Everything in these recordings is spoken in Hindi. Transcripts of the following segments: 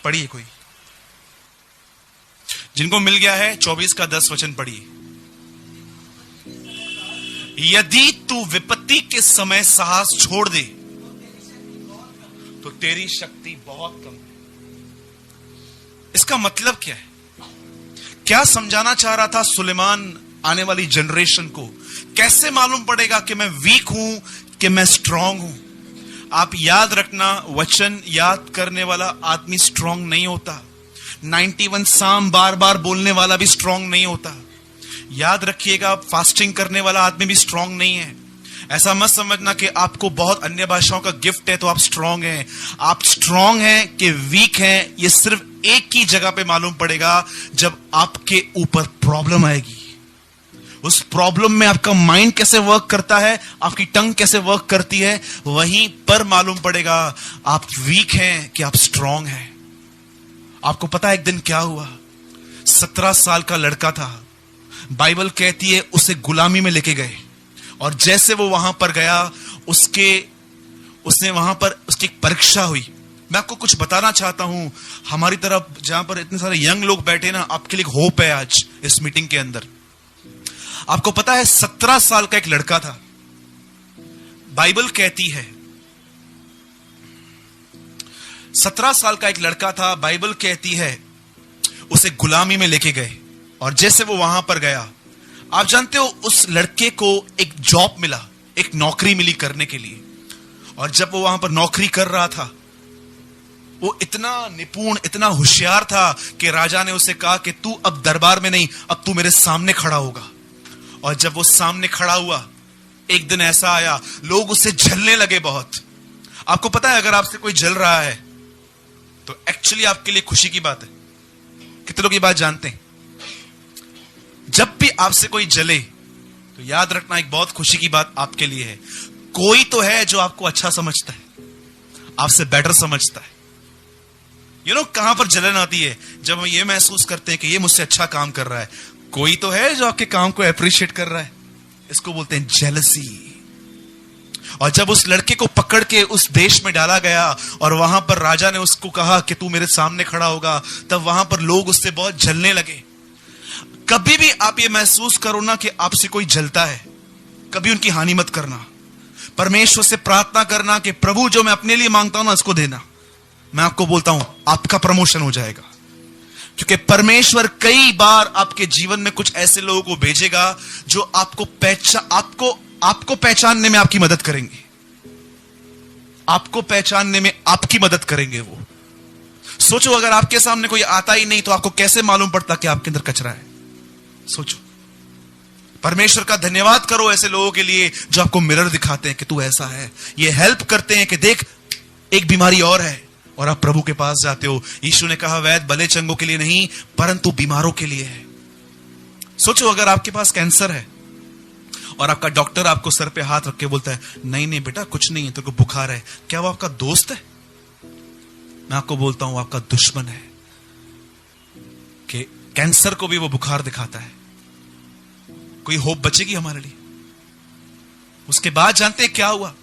पढ़िए कोई, जिनको मिल गया है 24 का 10 वचन पढ़िए। यदि तू विपत्ति के समय साहस छोड़ दे तो तेरी शक्ति बहुत कम है। इसका मतलब क्या है? क्या समझाना चाह रहा था सुलेमान आने वाली जनरेशन को? कैसे मालूम पड़ेगा कि मैं वीक हूं कि मैं स्ट्रांग हूं? आप याद रखना, वचन याद करने वाला आदमी स्ट्रांग नहीं होता। 91 साम बार बार बोलने वाला भी स्ट्रांग नहीं होता। याद रखिएगा, फास्टिंग करने वाला आदमी भी स्ट्रांग नहीं है। ऐसा मत समझना कि आपको बहुत अन्य भाषाओं का गिफ्ट है तो आप स्ट्रांग हैं। आप स्ट्रांग हैं कि वीक हैं, ये सिर्फ एक ही जगह पे मालूम पड़ेगा, जब आपके ऊपर प्रॉब्लम आएगी। उस प्रॉब्लम में आपका माइंड कैसे वर्क करता है, आपकी टंग कैसे वर्क करती है, वहीं पर मालूम पड़ेगा आप वीक हैं कि आप स्ट्रांग हैं। आपको पता है एक दिन क्या हुआ? 17 साल का लड़का था। बाइबल कहती है उसे गुलामी में लेके गए, और जैसे वो वहां पर गया, उसने वहां पर उसकी एक परीक्षा हुई। मैं आपको कुछ बताना चाहता हूं, हमारी तरफ जहां पर इतने सारे यंग लोग बैठे ना, आपके लिए होप है आज इस मीटिंग के अंदर। आपको पता है 17 साल का एक लड़का था। बाइबल कहती है 17 साल का एक लड़का था। बाइबल कहती है उसे गुलामी में लेके गए, और जैसे वो वहां पर गया, आप जानते हो उस लड़के को एक जॉब मिला, एक नौकरी मिली करने के लिए। और जब वो वहां पर नौकरी कर रहा था, वो इतना निपुण, इतना होशियार था कि राजा ने उसे कहा कि तू अब दरबार में नहीं, अब तू मेरे सामने खड़ा होगा। और जब वो सामने खड़ा हुआ, एक दिन ऐसा आया, लोग उससे जलने लगे बहुत। आपको पता है अगर आपसे कोई जल रहा है तो एक्चुअली आपके लिए खुशी की बात है। कितने लोग ये बात जानते हैं? जब भी आपसे कोई जले तो याद रखना, एक बहुत खुशी की बात आपके लिए है। कोई तो है जो आपको अच्छा समझता है, आपसे बेटर समझता है। कहां पर जलन आती है? जब हम ये महसूस करते हैं कि ये मुझसे अच्छा काम कर रहा है। कोई तो है जो आपके काम को अप्रिशिएट कर रहा है। इसको बोलते हैं जेलसी। और जब उस लड़के को पकड़ के उस देश में डाला गया और वहां पर राजा ने उसको कहा कि तू मेरे सामने खड़ा होगा, तब वहां पर लोग उससे बहुत जलने लगे। कभी भी आप ये महसूस करो ना कि आपसे कोई जलता है, कभी उनकी हानि मत करना। परमेश्वर से प्रार्थना करना कि प्रभु जो मैं अपने लिए मांगता हूं ना, इसको देना। मैं आपको बोलता हूं आपका प्रमोशन हो जाएगा, क्योंकि परमेश्वर कई बार आपके जीवन में कुछ ऐसे लोगों को भेजेगा जो आपको पहचानने में आपकी मदद करेंगे। आपको पहचानने में आपकी मदद करेंगे वो। सोचो अगर आपके सामने कोई आता ही नहीं तो आपको कैसे मालूम पड़ता कि आपके अंदर कचरा है? सोचो। परमेश्वर का धन्यवाद करो ऐसे लोगों के लिए जो आपको मिरर दिखाते हैं कि तू ऐसा है। ये हेल्प करते हैं कि देख एक बीमारी और है, और आप प्रभु के पास जाते हो। यीशु ने कहा वैद्य भले चंगों के लिए नहीं परंतु बीमारों के लिए है। सोचो अगर आपके पास कैंसर है और आपका डॉक्टर आपको सर पे हाथ रख के बोलता है नहीं नहीं बेटा कुछ नहीं है, तेरे को बुखार है, क्या वो आपका दोस्त है? मैं आपको बोलता हूं आपका दुश्मन है, कि कैंसर को भी वो बुखार दिखाता है। कोई होप बचेगी हमारे लिए? उसके बाद जानते हैं क्या हुआ?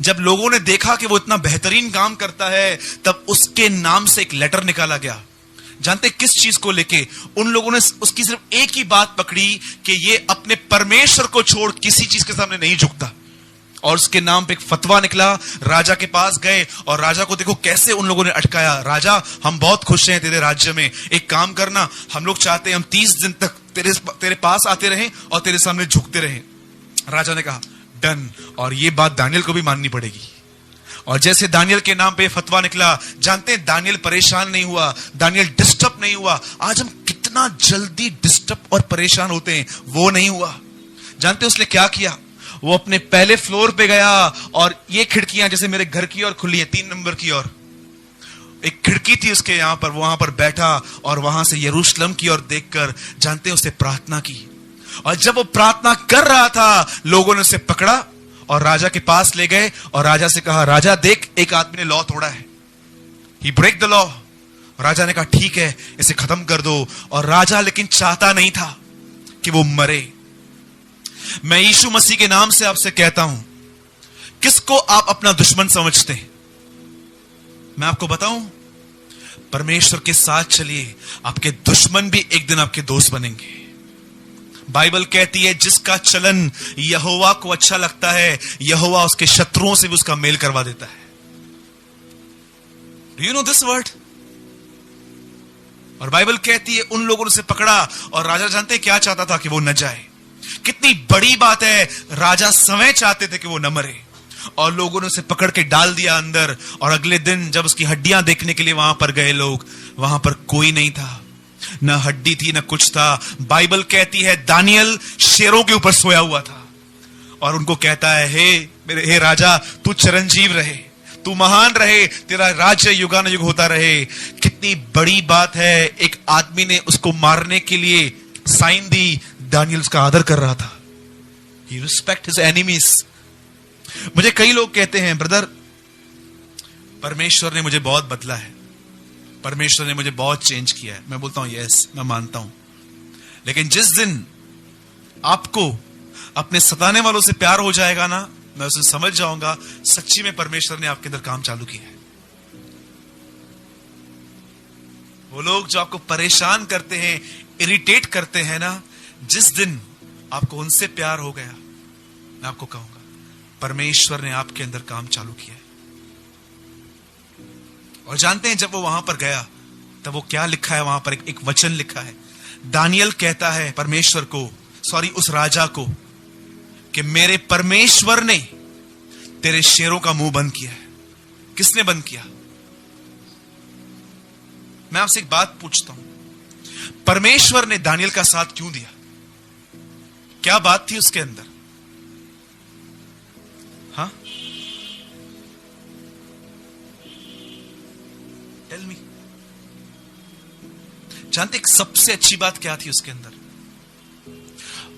जब लोगों ने देखा कि वो इतना बेहतरीन काम करता है, तब उसके नाम से एक लेटर निकाला गया। जानते किस चीज को लेके? उन लोगों ने उसकी सिर्फ एक ही बात पकड़ी कि ये अपने परमेश्वर को छोड़ किसी चीज के सामने नहीं झुकता। और उसके नाम पे एक फतवा निकला। राजा के पास गए और राजा को देखो कैसे उन लोगों ने अटकाया। राजा हम बहुत खुश हैं तेरे राज्य में, एक काम करना, हम लोग चाहते हैं हम 30 दिन तक तेरे पास आते रहें और तेरे सामने झुकते रहें। राजा ने कहा डन। और ये बात दानियल को भी माननी पड़ेगी। और जैसे दानियल के नाम पे फतवा निकला, जानते हैं दानियल परेशान नहीं हुआ, दानियल डिस्टर्ब नहीं हुआ। आज हम कितना जल्दी डिस्टर्ब और परेशान होते हैं, वो नहीं हुआ। जानते हैं उसने क्या किया? वो अपने पहले फ्लोर पे गया और ये खिड़कियां जैसे मेरे घर की ओर खुली है, 3 नंबर की ओर एक खिड़की थी उसके यहां पर, वहां पर बैठा और वहां से यरूशलेम की ओर देखकर जानते हैं उसने प्रार्थना की। और जब वो प्रार्थना कर रहा था, लोगों ने उसे पकड़ा और राजा के पास ले गए और राजा से कहा राजा देख एक आदमी ने लॉ तोड़ा है, ही ब्रेक द लॉ। राजा ने कहा ठीक है इसे खत्म कर दो। और राजा लेकिन चाहता नहीं था कि वो मरे। मैं यीशु मसीह के नाम से आपसे कहता हूं, किसको आप अपना दुश्मन समझते हैं? मैं आपको बताऊं, परमेश्वर के साथ चलिए, आपके दुश्मन भी एक दिन आपके दोस्त बनेंगे। बाइबल कहती है जिसका चलन यहोवा को अच्छा लगता है, यहोवा उसके शत्रुओं से भी उसका मेल करवा देता है। Do you know this word? और बाइबल कहती है उन लोगों ने उसे पकड़ा, और राजा जानते हैं क्या चाहता था? कि वो न जाए। कितनी बड़ी बात है, राजा समय चाहते थे कि वो न मरे, और लोगों ने उसे पकड़ के डाल दिया अंदर। और अगले दिन जब उसकी हड्डियां देखने के लिए वहां पर गए लोग, वहां पर कोई नहीं था, न हड्डी थी न कुछ था। बाइबल कहती है दानियल शेरों के ऊपर सोया हुआ था, और उनको कहता है हे राजा, तू चिरंजीव रहे, तू महान रहे, तेरा राज्य युगानुयुग होता रहे। कितनी बड़ी बात है, एक आदमी ने उसको मारने के लिए साइन दी, दानियल उसका आदर कर रहा था। He respect his enemies। मुझे कई लोग कहते हैं ब्रदर, परमेश्वर ने मुझे बहुत बदला है, परमेश्वर ने मुझे बहुत चेंज किया है। मैं बोलता हूं यस, मैं मानता हूं, लेकिन जिस दिन आपको अपने सताने वालों से प्यार हो जाएगा ना, मैं उसे समझ जाऊंगा सच्ची में परमेश्वर ने आपके अंदर काम चालू किया है। वो लोग जो आपको परेशान करते हैं, इरिटेट करते हैं ना, जिस दिन आपको उनसे प्यार हो गया, मैं आपको कहूंगा परमेश्वर ने आपके अंदर काम चालू किया है। और जानते हैं जब वो वहां पर गया तब वो क्या लिखा है? वहां पर एक वचन लिखा है। दानियल कहता है परमेश्वर को, सॉरी उस राजा को, कि मेरे परमेश्वर ने तेरे शेरों का मुंह बंद किया है। किसने बंद किया? मैं आपसे एक बात पूछता हूं, परमेश्वर ने दानियल का साथ क्यों दिया? क्या बात थी उसके अंदर? हाँ, टेल मी। जानते एक सबसे अच्छी बात क्या थी उसके अंदर?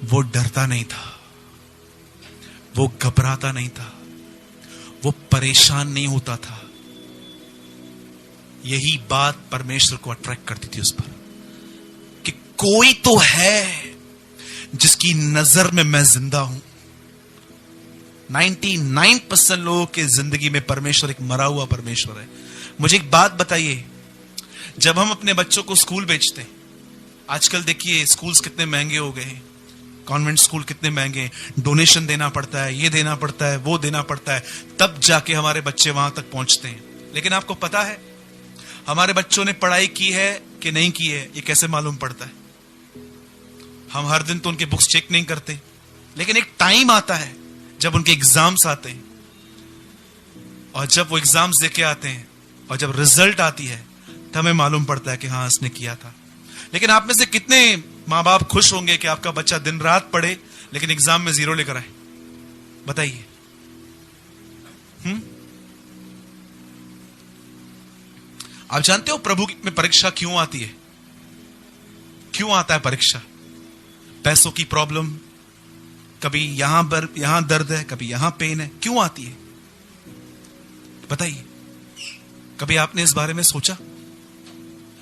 वो डरता नहीं था, वो घबराता नहीं था, वो परेशान नहीं होता था। यही बात परमेश्वर को अट्रैक्ट करती थी उस पर, कि कोई तो है जिसकी नजर में मैं जिंदा हूं। 99% लोगों की जिंदगी में परमेश्वर एक मरा हुआ परमेश्वर है। मुझे एक बात बताइए, जब हम अपने बच्चों को स्कूल भेजते हैं, आजकल देखिए स्कूल्स कितने महंगे हो गए हैं, कॉन्वेंट स्कूल कितने महंगे हैं, डोनेशन देना पड़ता है, ये देना पड़ता है, वो देना पड़ता है, तब जाके हमारे बच्चे वहां तक पहुंचते हैं। लेकिन आपको पता है हमारे बच्चों ने पढ़ाई की है कि नहीं की है, ये कैसे मालूम पड़ता है? हम हर दिन तो उनके बुक्स चेक नहीं करते, लेकिन एक टाइम आता है जब उनके एग्जाम्स आते हैं, और जब वो एग्जाम्स देके आते हैं और जब रिजल्ट आती है तब हमें मालूम पड़ता है कि हाँ इसने किया था। लेकिन आप में से कितने मां बाप खुश होंगे कि आपका बच्चा दिन रात पढ़े लेकिन एग्जाम में 0 लेकर आए? बताइए। आप जानते हो प्रभु में परीक्षा क्यों आती है? क्यों आता है परीक्षा? पैसों की प्रॉब्लम, कभी यहां दर्द है, कभी यहां पेन है, क्यों आती है? बताइए। कभी आपने इस बारे में सोचा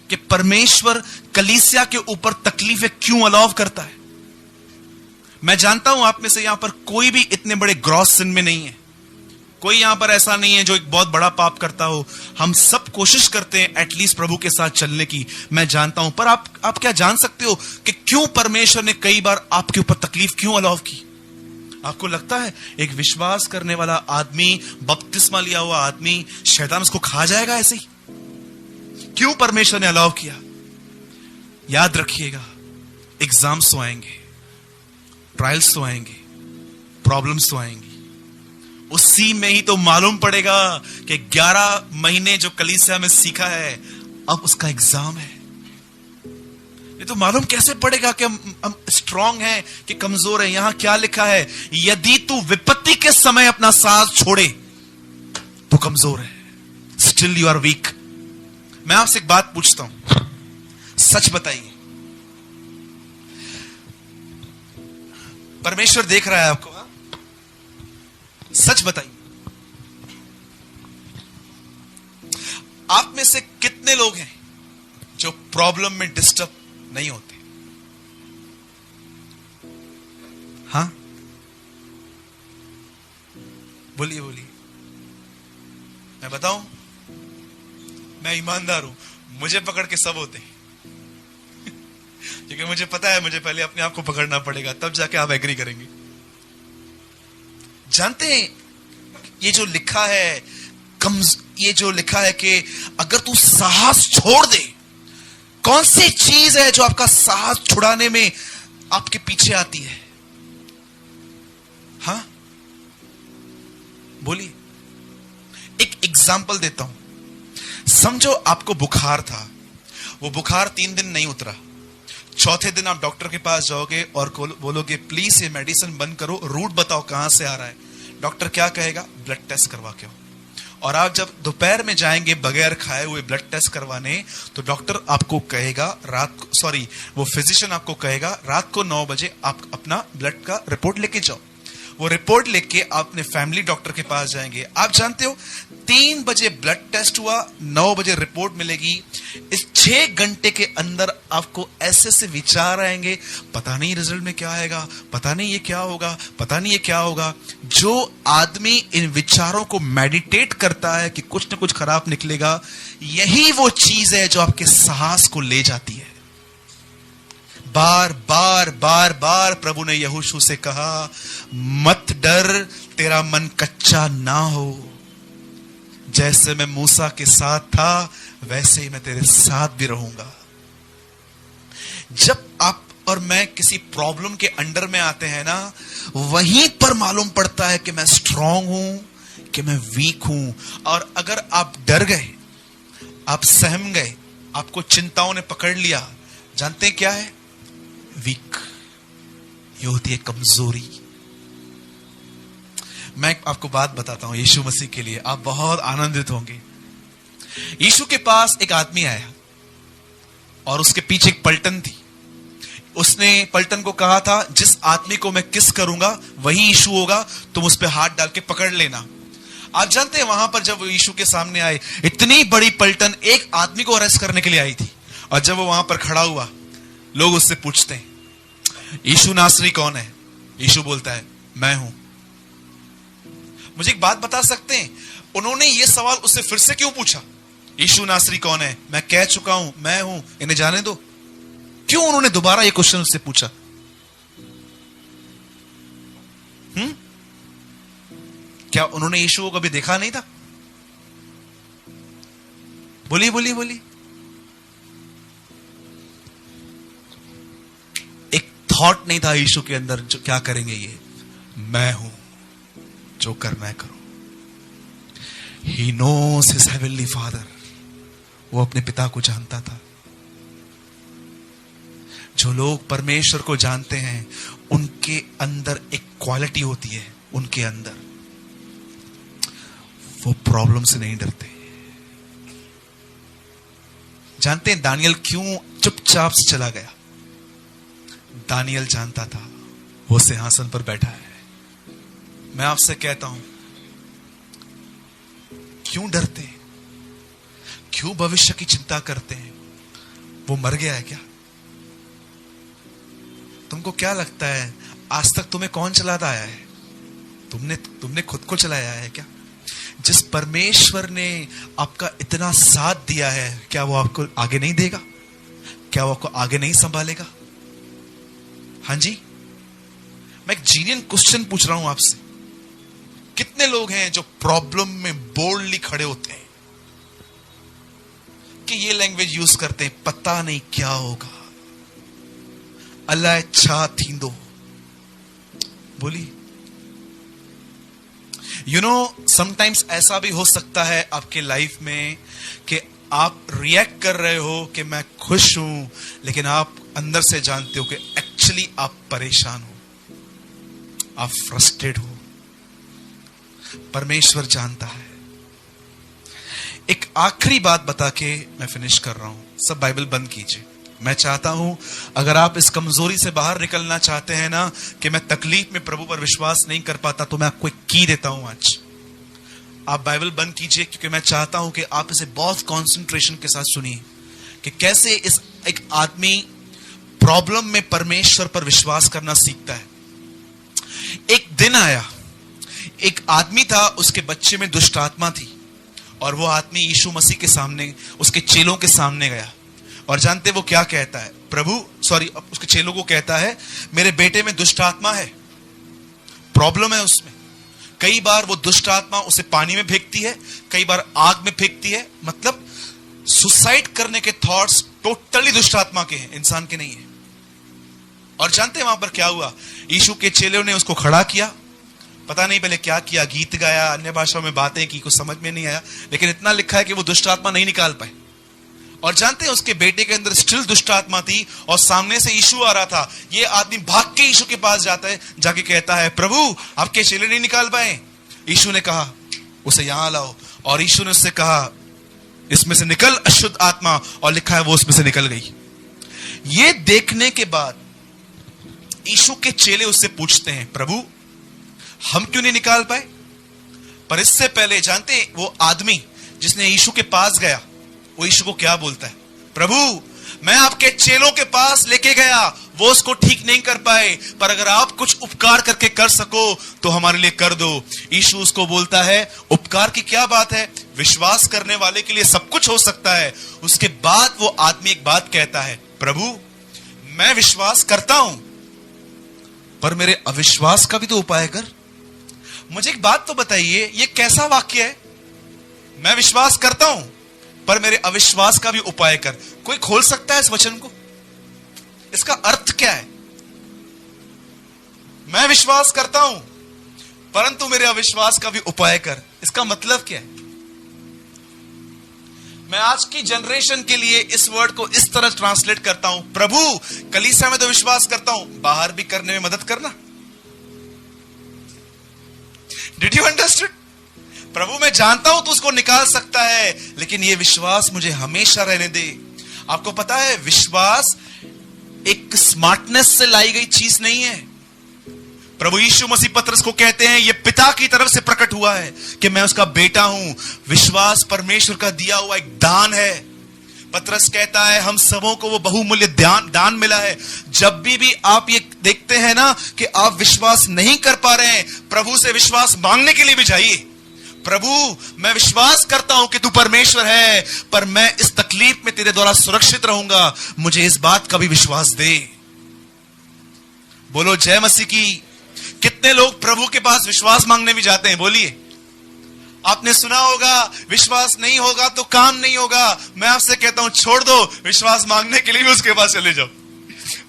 कि परमेश्वर कलीसिया के ऊपर तकलीफें क्यों अलाउ करता है? मैं जानता हूं आप में से यहां पर कोई भी इतने बड़े ग्रॉस सिन में नहीं है, कोई यहां पर ऐसा नहीं है जो एक बहुत बड़ा पाप करता हो। हम सब कोशिश करते हैं एटलीस्ट प्रभु के साथ चलने की, मैं जानता हूं। पर आप क्या जान सकते हो कि क्यों परमेश्वर ने कई बार आपके ऊपर तकलीफ क्यों अलाउ की? आपको लगता है एक विश्वास करने वाला आदमी, बपतिस्मा लिया हुआ आदमी, शैतान उसको खा जाएगा ऐसे ही? क्यों परमेश्वर ने अलाउ किया? याद रखिएगा, एग्जाम्स तो आएंगे, ट्रायल्स तो आएंगे, प्रॉब्लम्स तो आएंगी, उसी में ही तो मालूम पड़ेगा कि 11 महीने जो कलीसिया में सीखा है अब उसका एग्जाम है। ये तो मालूम कैसे पड़ेगा कि हम स्ट्रांग हैं कि कमजोर हैं? यहां क्या लिखा है? यदि तू विपत्ति के समय अपना साथ छोड़े तो कमजोर है, स्टिल यू आर वीक। मैं आपसे एक बात पूछता हूं, सच बताइए, परमेश्वर देख रहा है आपको, सच बताइए, आप में से कितने लोग हैं जो प्रॉब्लम में डिस्टर्ब नहीं होते? हाँ, बोलिए। मैं बताऊं, मैं ईमानदार हूं, मुझे पकड़ के सब होते हैं, क्योंकि मुझे पता है मुझे पहले अपने आप को पकड़ना पड़ेगा, तब जाके आप एग्री करेंगे। जानते हैं ये जो लिखा है, ये जो लिखा है कि अगर तू साहस छोड़ दे, कौन सी चीज है जो आपका साहस छुड़ाने में आपके पीछे आती है? हाँ बोलिए। एक एग्जाम्पल देता हूं। समझो आपको बुखार था, वो बुखार 3 दिन नहीं उतरा, चौथे दिन आप डॉक्टर के पास जाओगे और बोलोगे प्लीज ये मेडिसिन बंद करो, रूट बताओ कहां से आ रहा है। डॉक्टर क्या कहेगा? ब्लड टेस्ट करवा के आओ। और आप जब दोपहर में जाएंगे बगैर खाए हुए ब्लड टेस्ट करवाने, तो डॉक्टर आपको कहेगा वो फिजिशियन आपको कहेगा रात को 9 बजे आप अपना ब्लड का रिपोर्ट लेके जाओ। वो रिपोर्ट लेके आप अपने फैमिली डॉक्टर के पास जाएंगे। आप जानते हो 3 बजे ब्लड टेस्ट हुआ, 9 बजे रिपोर्ट मिलेगी। इस 6 घंटे के अंदर आपको ऐसे से विचार आएंगे, पता नहीं रिजल्ट में क्या आएगा, पता नहीं ये क्या होगा, पता नहीं ये क्या होगा। जो आदमी इन विचारों को मेडिटेट करता है कि कुछ ना कुछ खराब निकलेगा, यही वो चीज है जो आपके साहस को ले जाती है। बार बार बार बार प्रभु ने यहोशू से कहा, मत डर, तेरा मन कच्चा ना हो, जैसे मैं मूसा के साथ था वैसे ही मैं तेरे साथ भी रहूंगा। जब आप और मैं किसी प्रॉब्लम के अंडर में आते हैं ना, वहीं पर मालूम पड़ता है कि मैं स्ट्रांग हूं कि मैं वीक हूं। और अगर आप डर गए, आप सहम गए, आपको चिंताओं ने पकड़ लिया, जानते हैं क्या है? वीक। ये होती है कमजोरी। मैं आपको बात बताता हूं यीशु मसीह के लिए, आप बहुत आनंदित होंगे। यीशु के पास एक आदमी आया और उसके पीछे एक पलटन थी। उसने पलटन को कहा था, जिस आदमी को मैं किस करूंगा वही यीशु होगा, तुम उस पर हाथ डाल के पकड़ लेना। आप जानते हैं वहां पर जब वो यीशु के सामने आए, इतनी बड़ी पलटन एक आदमी को अरेस्ट करने के लिए आई थी। और जब वो वहां पर खड़ा हुआ, लोग उससे पूछते हैं, यीशु नासरी कौन है? यीशु बोलता है, मैं हूं। मुझे एक बात बता सकते हैं, उन्होंने ये सवाल उससे फिर से क्यों पूछा? यीशु नासरी कौन है? मैं कह चुका हूं मैं हूं, इन्हें जाने दो। क्यों उन्होंने दोबारा ये क्वेश्चन उससे पूछा? क्या उन्होंने यीशु को कभी देखा नहीं था? बोलिए बोलिए बोलिए। एक थॉट नहीं था यीशु के अंदर, जो क्या करेंगे ये? मैं हूं, जो करना है करो। He knows his heavenly father. वो अपने पिता को जानता था। जो लोग परमेश्वर को जानते हैं, उनके अंदर एक क्वालिटी होती है, उनके अंदर वो प्रॉब्लम से नहीं डरते। जानते हैं दानियल क्यों चुपचाप से चला गया? दानियल जानता था वो सिंहासन पर बैठा है। मैं आपसे कहता हूं, क्यों डरते हैं? क्यों भविष्य की चिंता करते हैं? वो मर गया है क्या? तुमको क्या लगता है आज तक तुम्हें कौन चलाता आया है? तुमने खुद को चलाया है क्या? जिस परमेश्वर ने आपका इतना साथ दिया है, क्या वो आपको आगे नहीं देगा? क्या वो आपको आगे नहीं संभालेगा? हां जी, मैं एक जीनियन क्वेश्चन पूछ रहा हूं आपसे। कितने लोग हैं जो प्रॉब्लम में बोल्डली खड़े होते हैं कि ये लैंग्वेज यूज करते हैं, पता नहीं क्या होगा, अल्लाह छा थींदो। बोलिए। समटाइम्स ऐसा भी हो सकता है आपके लाइफ में कि आप रिएक्ट कर रहे हो कि मैं खुश हूं, लेकिन आप अंदर से जानते हो कि एक्चुअली आप परेशान हो, आप फ्रस्ट्रेट हो। परमेश्वर जानता है। एक आखिरी बात बता के मैं फिनिश कर रहा हूं। सब बाइबल बंद कीजिए। मैं चाहता हूं, अगर आप इस कमजोरी से बाहर निकलना चाहते हैं ना, कि मैं तकलीफ में प्रभु पर विश्वास नहीं कर पाता, तो मैं आपको एक की देता हूं आज। आप बाइबल बंद कीजिए, क्योंकि मैं चाहता हूं कि आप इसे बहुत कंसंट्रेशन के साथ सुनिए कि कैसे एक आदमी प्रॉब्लम में परमेश्वर पर विश्वास करना सीखता है। एक दिन आया, एक आदमी था, उसके बच्चे में दुष्ट आत्मा थी। और वो आदमी यीशु मसीह के सामने, उसके चेलों के सामने गया, और जानते वो क्या कहता है? उसके चेलों को कहता है, मेरे बेटे में दुष्ट आत्मा है, प्रॉब्लम है उसमें। कई बार वो दुष्ट आत्मा उसे पानी में फेंकती है, कई बार आग में फेंकती है। मतलब सुसाइड करने के थॉट्स टोटली दुष्ट आत्मा के हैं, इंसान के नहीं है। और जानते हैं वहां पर क्या हुआ? यीशु के चेलों ने उसको खड़ा किया, पता नहीं पहले क्या किया, गीत गाया, अन्य भाषाओं में बातें की, कुछ समझ में नहीं आया, लेकिन इतना लिखा है कि वो दुष्ट आत्मा नहीं निकाल पाए। और जानते हैं उसके बेटे के अंदर स्टिल दुष्ट आत्मा थी, और सामने से यीशु आ रहा था। ये आदमी भाग के यीशु के पास जाता है, जाके कहता है, प्रभु आपके चेले नहीं निकाल पाए। यीशु ने कहा, उसे यहां लाओ। और यीशु ने उससे कहा, इसमें से निकल अशुद्ध आत्मा, और लिखा है वो उसमें से निकल गई। ये देखने के बाद यीशु के चेले उससे पूछते हैं, प्रभु हम क्यों नहीं निकाल पाए? पर इससे पहले जानते हैं वो आदमी जिसने यीशु के पास गया, वो यीशु को क्या बोलता है? प्रभु मैं आपके चेलों के पास लेके गया, वो उसको ठीक नहीं कर पाए, पर अगर आप कुछ उपकार करके कर सको तो हमारे लिए कर दो। यीशु उसको बोलता है, उपकार की क्या बात है? विश्वास करने वाले के लिए सब कुछ हो सकता है। उसके बाद वो आदमी एक बात कहता है, प्रभु मैं विश्वास करता हूं, पर मेरे अविश्वास का भी तो उपाय कर। मुझे एक बात तो बताइए, ये कैसा वाक्य है? मैं विश्वास करता हूं पर मेरे अविश्वास का भी उपाय कर। कोई खोल सकता है इस वचन को? इसका अर्थ क्या है? मैं विश्वास करता हूं परंतु मेरे अविश्वास का भी उपाय कर, इसका मतलब क्या है? मैं आज की जनरेशन के लिए इस वर्ड को इस तरह ट्रांसलेट करता हूं, प्रभु कलीसिया में तो विश्वास करता हूं, बाहर भी करने में मदद करना। Did you understand? प्रभु मैं जानता हूं तू उसको निकाल सकता है, लेकिन यह विश्वास मुझे हमेशा रहने दे। आपको पता है विश्वास एक स्मार्टनेस से लाई गई चीज नहीं है। प्रभु यीशु मसीह पतरस को कहते हैं, यह पिता की तरफ से प्रकट हुआ है कि मैं उसका बेटा हूं। विश्वास परमेश्वर का दिया हुआ एक दान है। पतरस कहता है हम सबों को वो बहुमूल्य दान मिला है। जब भी आप ये देखते हैं ना कि आप विश्वास नहीं कर पा रहे हैं, प्रभु से विश्वास मांगने के लिए भी जाइए। प्रभु मैं विश्वास करता हूं कि तू परमेश्वर है, पर मैं इस तकलीफ में तेरे द्वारा सुरक्षित रहूंगा, मुझे इस बात का भी विश्वास दे। बोलो जय मसीह की। कितने लोग प्रभु के पास विश्वास मांगने भी जाते हैं? बोलिए। आपने सुना होगा विश्वास नहीं होगा तो काम नहीं होगा। मैं आपसे कहता हूं छोड़ दो, विश्वास मांगने के लिए भी उसके पास चले जाओ।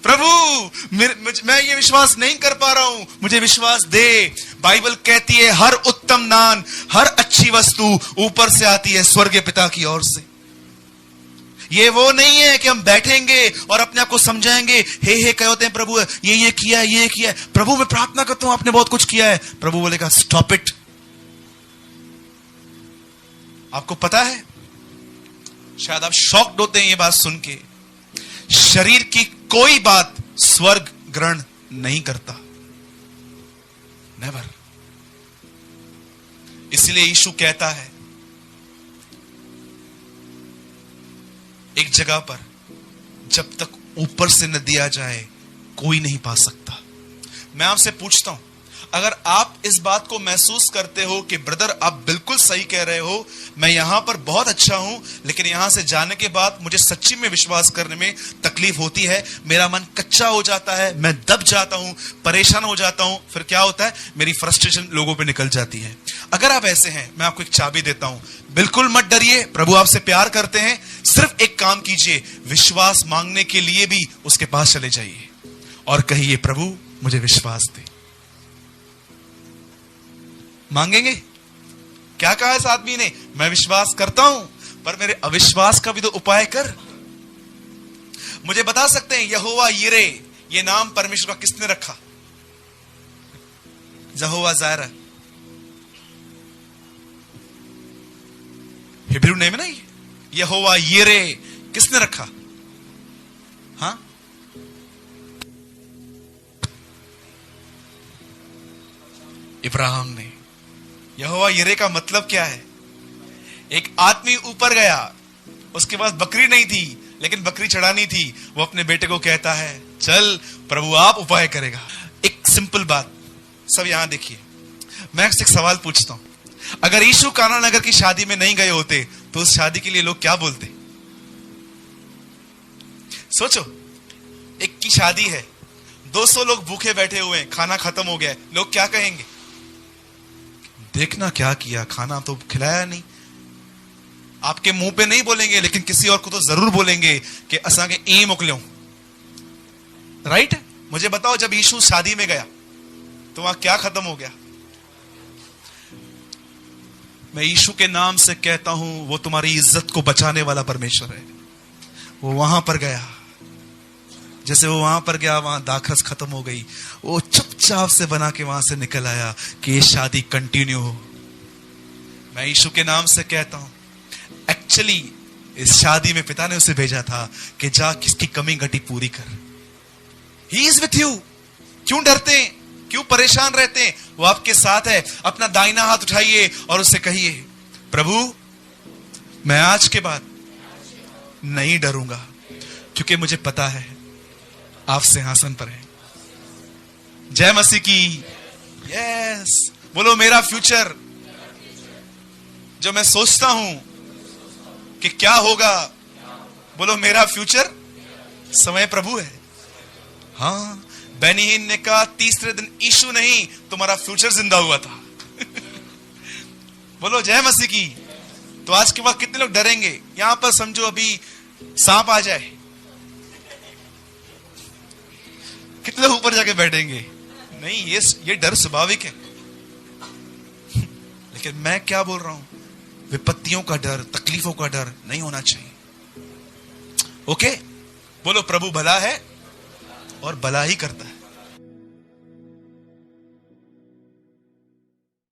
प्रभु मैं ये विश्वास नहीं कर पा रहा हूं, मुझे विश्वास दे। बाइबल कहती है हर उत्तम दान, हर अच्छी वस्तु ऊपर से आती है, स्वर्गीय पिता की ओर से। ये वो नहीं है कि हम बैठेंगे और अपने आप को समझाएंगे, हे कहते हैं प्रभु ये किया है, ये किया है। प्रभु मैं प्रार्थना करता हूं आपने बहुत कुछ किया है। प्रभु बोलेगा स्टॉप इट। आपको पता है, शायद आप शॉक्ड होते हैं ये बात सुन के, शरीर की कोई बात स्वर्ग ग्रहण नहीं करता, नेवर। इसलिए यीशु कहता है एक जगह पर, जब तक ऊपर से न दिया जाए कोई नहीं पा सकता। मैं आपसे पूछता हूं, अगर आप इस बात को महसूस करते हो कि ब्रदर आप बिल्कुल सही कह रहे हो, मैं यहां पर बहुत अच्छा हूं, लेकिन यहां से जाने के बाद मुझे सच्ची में विश्वास करने में तकलीफ होती है, मेरा मन कच्चा हो जाता है, मैं दब जाता हूं, परेशान हो जाता हूं, फिर क्या होता है मेरी फ्रस्ट्रेशन लोगों पे निकल जाती है। अगर आप ऐसे हैं, मैं आपको एक चाबी देता हूं, बिल्कुल मत डरिए, प्रभु आपसे प्यार करते हैं। सिर्फ एक काम कीजिए, विश्वास मांगने के लिए भी उसके पास चले जाइए और कहिए प्रभु मुझे विश्वास दे। मांगेंगे। क्या कहा इस आदमी ने? मैं विश्वास करता हूं पर मेरे अविश्वास का भी तो उपाय कर। मुझे बता सकते हैं यहोवा यिरे ये नाम परमेश्वर का किसने रखा? यहोवा जायरा, हिब्रू नेम है ना ये। यहोवा यिरे किसने रखा? हाँ, इब्राहिम ने। यहोवा यिरे का मतलब क्या है? एक आदमी ऊपर गया, उसके पास बकरी नहीं थी, लेकिन बकरी चढ़ानी थी। वो अपने बेटे को कहता है चल प्रभु आप उपाय करेगा। एक सिंपल बात, सब यहां देखिए, मैं आपसे एक सवाल पूछता हूं, अगर यीशु काना नगर की शादी में नहीं गए होते तो उस शादी के लिए लोग क्या बोलते? सोचो, एक की शादी है, 200 लोग भूखे बैठे हुए हैं, खाना खत्म हो गया है, लोग क्या कहेंगे? देखना क्या किया, खाना तो खिलाया नहीं। आपके मुंह पे नहीं बोलेंगे, लेकिन किसी और को तो जरूर बोलेंगे कि असा के ई मोकलो। राइट? मुझे बताओ, जब यीशु शादी में गया तो वहां क्या खत्म हो गया? मैं यीशु के नाम से कहता हूं, वो तुम्हारी इज्जत को बचाने वाला परमेश्वर है। वो वहां पर गया, जैसे वो वहां पर गया, वहां दाखरस खत्म हो गई, वो चुपचाप से बना के वहां से निकल आया कि ये शादी कंटिन्यू हो। मैं यीशु के नाम से कहता हूं, एक्चुअली इस शादी में पिता ने उसे भेजा था कि जा किसकी कमी घटी पूरी कर। He is with you. क्यों डरते हैं? क्यों परेशान रहते हैं? वो आपके साथ है। अपना दाहिना हाथ उठाइए और उससे कहिए, प्रभु मैं आज के बाद नहीं डरूंगा, क्योंकि मुझे पता है आप सिंहासन पर हैं। जय मसीह की। यस, बोलो मेरा फ्यूचर, जो मैं सोचता हूं कि क्या होगा, बोलो मेरा फ्यूचर समय प्रभु है। हाँ, बेनीहीन ने कहा तीसरे दिन यीशु नहीं, तुम्हारा फ्यूचर जिंदा हुआ था। बोलो जय मसीह की। तो आज के बाद कितने लोग डरेंगे? यहां पर समझो अभी सांप आ जाए, कितने लोग ऊपर जाके बैठेंगे? नहीं, ये डर स्वाभाविक है। लेकिन मैं क्या बोल रहा हूं, विपत्तियों का डर, तकलीफों का डर नहीं होना चाहिए। ओके? बोलो प्रभु भला है और भला ही करता है।